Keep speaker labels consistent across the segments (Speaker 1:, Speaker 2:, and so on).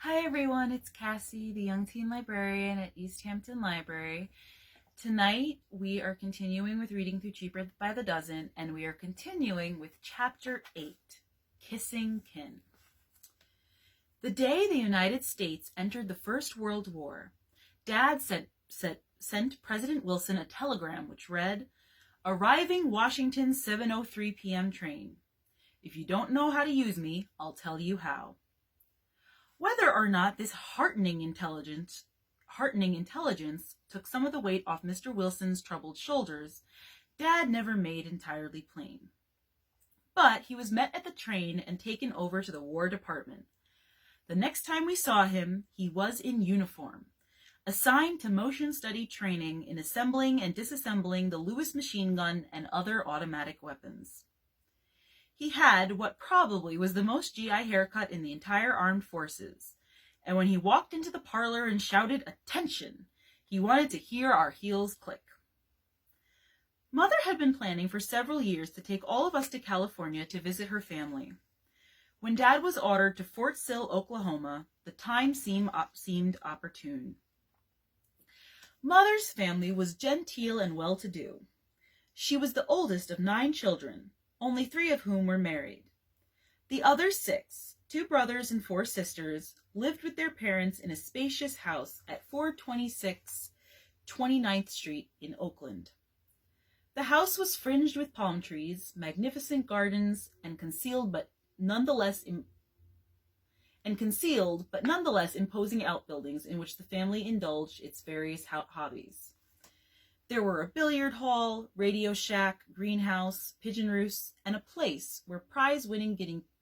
Speaker 1: Hi everyone, it's Cassie, the Young Teen Librarian at East Hampton Library. Tonight we are continuing with reading through Cheaper by the Dozen, and we are continuing with Chapter 8, Kissing Kin. The day the United States entered the First World War, Dad sent President Wilson a telegram which read, "Arriving Washington 7:03 p.m. train. If you don't know how to use me, I'll tell you how." Whether or not this heartening intelligence took some of the weight off Mr. Wilson's troubled shoulders, Dad never made entirely plain. But he was met at the train and taken over to the War Department. The next time we saw him, he was in uniform, assigned to motion study training in assembling and disassembling the Lewis machine gun and other automatic weapons. He had what probably was the most GI haircut in the entire armed forces, and when he walked into the parlor and shouted, "Attention!" he wanted to hear our heels click. Mother had been planning for several years to take all of us to California to visit her family. When Dad was ordered to Fort Sill, Oklahoma, the time seemed opportune. Mother's family was genteel and well-to-do. She was the oldest of 9 children, only 3 of whom were married. The other 6, 2 brothers and 4 sisters, lived with their parents in a spacious house at 426 29th Street in Oakland. The house was fringed with palm trees, magnificent gardens, and concealed but nonetheless imposing outbuildings in which the family indulged its various hobbies. There were a billiard hall, radio shack, greenhouse, pigeon roosts, and a place where prize-winning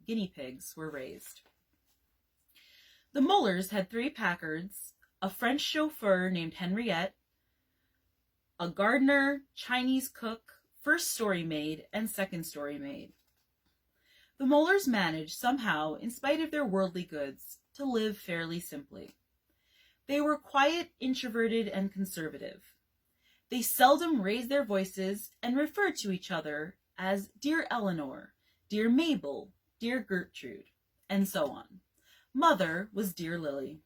Speaker 1: guinea pigs were raised. The Mullers had 3 Packards, a French chauffeur named Henriette, a gardener, Chinese cook, first-story maid, and second-story maid. The Mullers managed, somehow, in spite of their worldly goods, to live fairly simply. They were quiet, introverted, and conservative. They seldom raised their voices and referred to each other as "Dear Eleanor," "Dear Mabel," "Dear Gertrude," and so on. Mother was "Dear Lily."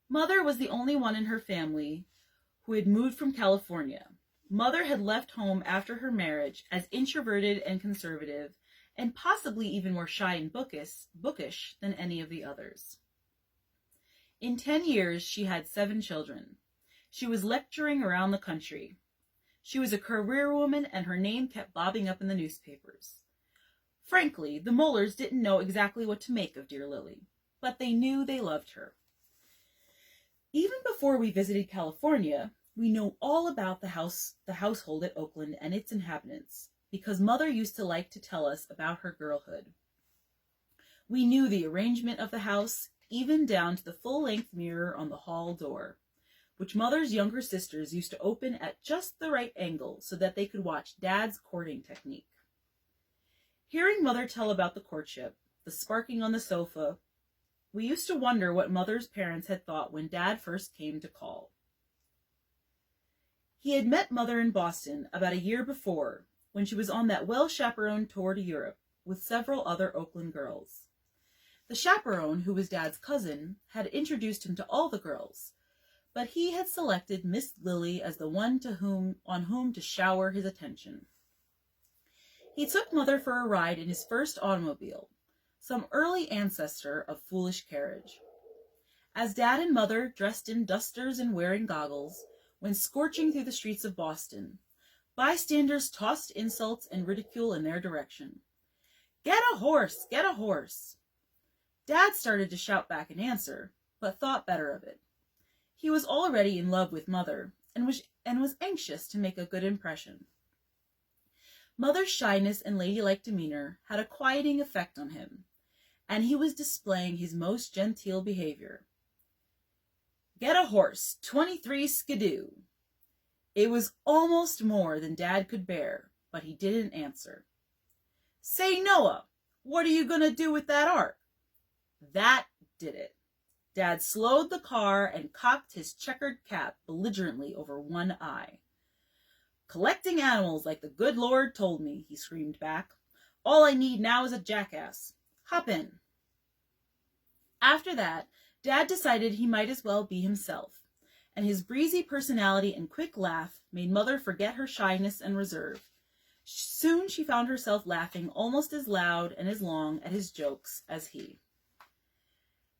Speaker 1: Mother was the only one in her family who had moved from California. Mother had left home after her marriage as introverted and conservative, and possibly even more shy and bookish than any of the others. In 10 years, she had 7 children. She was lecturing around the country. She was a career woman, and her name kept bobbing up in the newspapers. Frankly, the Mullers didn't know exactly what to make of dear Lily, but they knew they loved her. Even before we visited California, we know all about the household at Oakland and its inhabitants, because Mother used to like to tell us about her girlhood. We knew the arrangement of the house, even down to the full-length mirror on the hall door, which Mother's younger sisters used to open at just the right angle so that they could watch Dad's courting technique. Hearing Mother tell about the courtship, the sparking on the sofa, we used to wonder what Mother's parents had thought when Dad first came to call. He had met Mother in Boston about a year before, when she was on that well-chaperoned tour to Europe with several other Oakland girls. The chaperone, who was Dad's cousin, had introduced him to all the girls, but he had selected Miss Lily as the one on whom to shower his attention. He took Mother for a ride in his first automobile, some early ancestor of foolish carriage. As Dad and Mother, dressed in dusters and wearing goggles, went scorching through the streets of Boston, bystanders tossed insults and ridicule in their direction. "Get a horse! Get a horse!" Dad started to shout back in answer, but thought better of it. He was already in love with Mother, and was anxious to make a good impression. Mother's shyness and ladylike demeanor had a quieting effect on him, and he was displaying his most genteel behavior. "Get a horse, 23 skidoo." It was almost more than Dad could bear, but he didn't answer. "Say, Noah, what are you going to do with that art?" That did it. Dad slowed the car and cocked his checkered cap belligerently over one eye. "Collecting animals like the good Lord told me," he screamed back. "All I need now is a jackass. Hop in." After that, Dad decided he might as well be himself, and his breezy personality and quick laugh made Mother forget her shyness and reserve. Soon she found herself laughing almost as loud and as long at his jokes as he.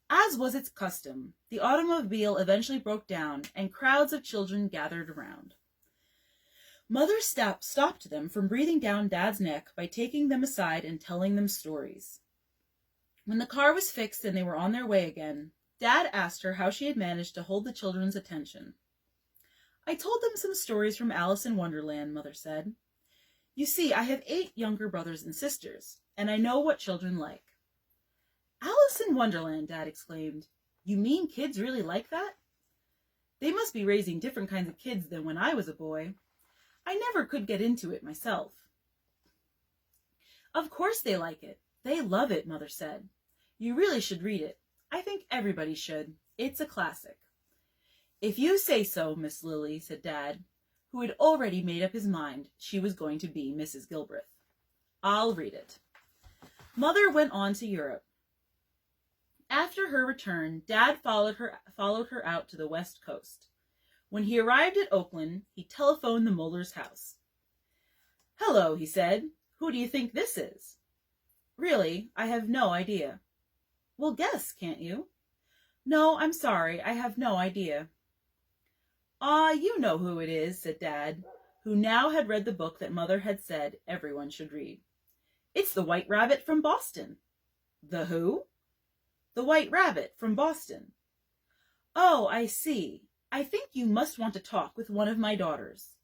Speaker 1: As was its custom, the automobile eventually broke down, and crowds of children gathered around. Mother stopped them from breathing down Dad's neck by taking them aside and telling them stories. When the car was fixed and they were on their way again, Dad asked her how she had managed to hold the children's attention. "I told them some stories from Alice in Wonderland," Mother said. "You see, I have 8 younger brothers and sisters, and I know what children like." "Alice in Wonderland," Dad exclaimed. "You mean kids really like that? They must be raising different kinds of kids than when I was a boy. I never could get into it myself." "Of course they like it. They love it," Mother said. "You really should read it. I think everybody should. It's a classic." "If you say so, Miss Lily," said Dad, who had already made up his mind she was going to be Mrs. Gilbreth. "I'll read it." Mother went on to Europe. After her return, Dad followed her out to the west coast. When he arrived at Oakland, he telephoned the Mullers' house. "Hello," he said. "Who do you think this is?" "Really, I have no idea." "Well, guess, can't you?" "No, I'm sorry, I have no idea." "Ah, you know who it is," said Dad, who now had read the book that Mother had said everyone should read. "It's the White Rabbit from Boston." "The who?" "The White Rabbit from Boston." "Oh, I see. I think you must want to talk with one of my daughters."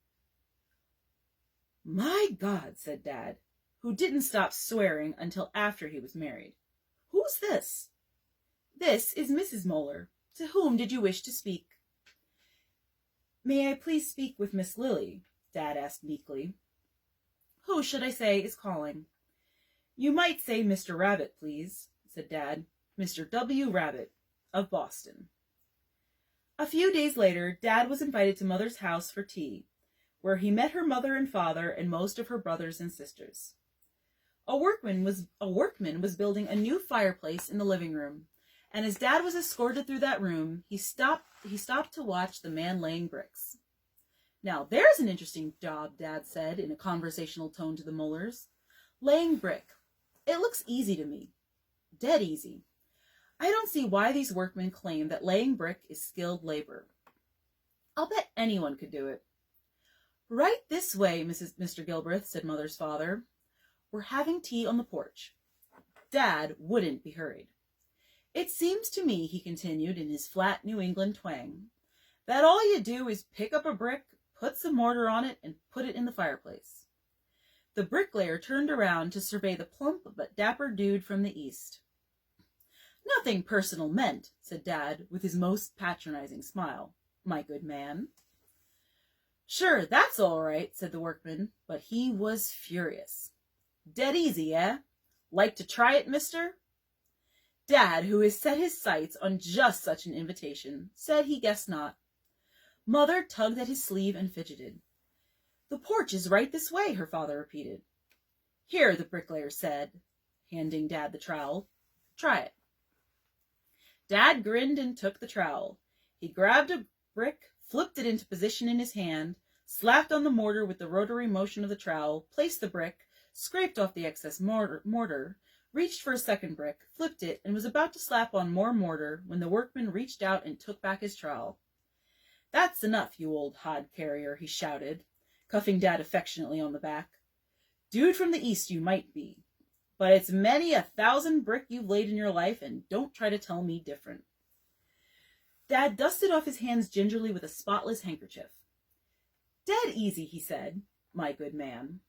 Speaker 1: "My God," said Dad, who didn't stop swearing until after he was married. "Who's this?" "This is Mrs. Moeller. To whom did you wish to speak?" "May I please speak with Miss Lily?" Dad asked meekly. "Who should I say is calling?" "You might say Mr. Rabbit, please," said Dad. "Mr. W. Rabbit, of Boston." A few days later, Dad was invited to Mother's house for tea, where he met her mother and father and most of her brothers and sisters. A workman was building a new fireplace in the living room, and as Dad was escorted through that room, he stopped to watch the man laying bricks. "Now there's an interesting job," Dad said in a conversational tone to the Mullers. "Laying brick. It looks easy to me. Dead easy. I don't see why these workmen claim that laying brick is skilled labor. I'll bet anyone could do it." "Right this way, Mr. Gilbreth," said Mother's father. "We're having tea on the porch." Dad wouldn't be hurried. "It seems to me," he continued in his flat New England twang, "that all you do is pick up a brick, put some mortar on it, and put it in the fireplace." The bricklayer turned around to survey the plump but dapper dude from the east. "Nothing personal meant," said Dad with his most patronizing smile, "my good man." "Sure, that's all right," said the workman, but he was furious. "Dead easy, eh? Like to try it, mister?" Dad, who had set his sights on just such an invitation, said he guessed not. Mother tugged at his sleeve and fidgeted. "The porch is right this way," her father repeated. "Here," the bricklayer said, handing Dad the trowel. "Try it." Dad grinned and took the trowel. He grabbed a brick, flipped it into position in his hand, slapped on the mortar with the rotary motion of the trowel, placed the brick, scraped off the excess mortar, reached for a second brick, flipped it, and was about to slap on more mortar when the workman reached out and took back his trowel. "That's enough, you old hod carrier," he shouted, cuffing Dad affectionately on the back. "Dude from the East you might be, but it's many a thousand brick you've laid in your life, and don't try to tell me different." Dad dusted off his hands gingerly with a spotless handkerchief. "Dead easy," he said, "my good man."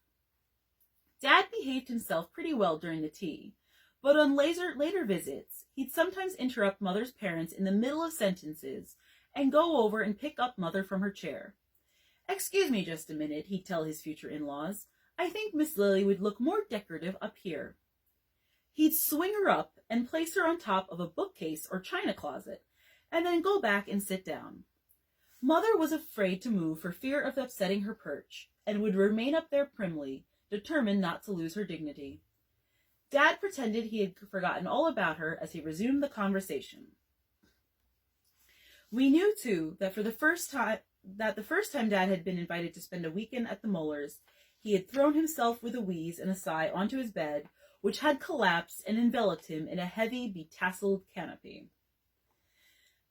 Speaker 1: Dad behaved himself pretty well during the tea, but on later visits, he'd sometimes interrupt Mother's parents in the middle of sentences and go over and pick up Mother from her chair. "Excuse me just a minute," he'd tell his future in-laws. "I think Miss Lily would look more decorative up here." He'd swing her up and place her on top of a bookcase or china closet, and then go back and sit down. Mother was afraid to move for fear of upsetting her perch, and would remain up there primly, determined not to lose her dignity. Dad pretended he had forgotten all about her as he resumed the conversation. We knew, too, that the first time Dad had been invited to spend a weekend at the Mollers, he had thrown himself with a wheeze and a sigh onto his bed, which had collapsed and enveloped him in a heavy, betasseled canopy.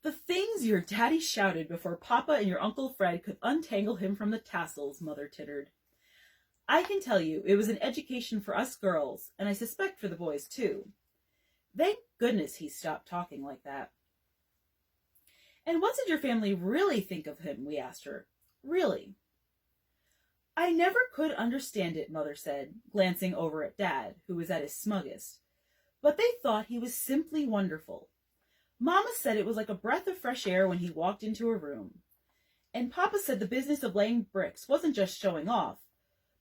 Speaker 1: "The things your daddy shouted before Papa and your Uncle Fred could untangle him from the tassels," Mother tittered. "I can tell you it was an education for us girls, and I suspect for the boys, too. Thank goodness he stopped talking like that." "And what did your family really think of him?" we asked her. "Really?" "I never could understand it," Mother said, glancing over at Dad, who was at his smuggest. "But they thought he was simply wonderful. Mama said it was like a breath of fresh air when he walked into a room. And Papa said the business of laying bricks wasn't just showing off,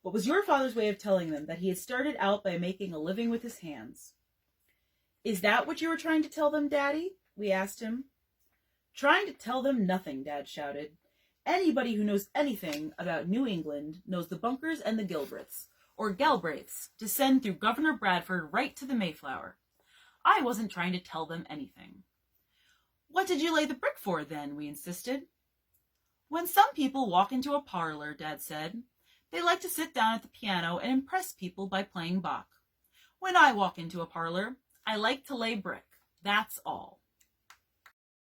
Speaker 1: but was your father's way of telling them that he had started out by making a living with his hands." "Is that what you were trying to tell them, Daddy?" we asked him. "Trying to tell them nothing," Dad shouted. "Anybody who knows anything about New England knows the Bunkers and the Gilbreths, or Galbraiths, descend through Governor Bradford right to the Mayflower. I wasn't trying to tell them anything." "What did you lay the brick for, then?" we insisted. "When some people walk into a parlor," Dad said, "they like to sit down at the piano and impress people by playing Bach. When I walk into a parlor, I like to lay brick. That's all."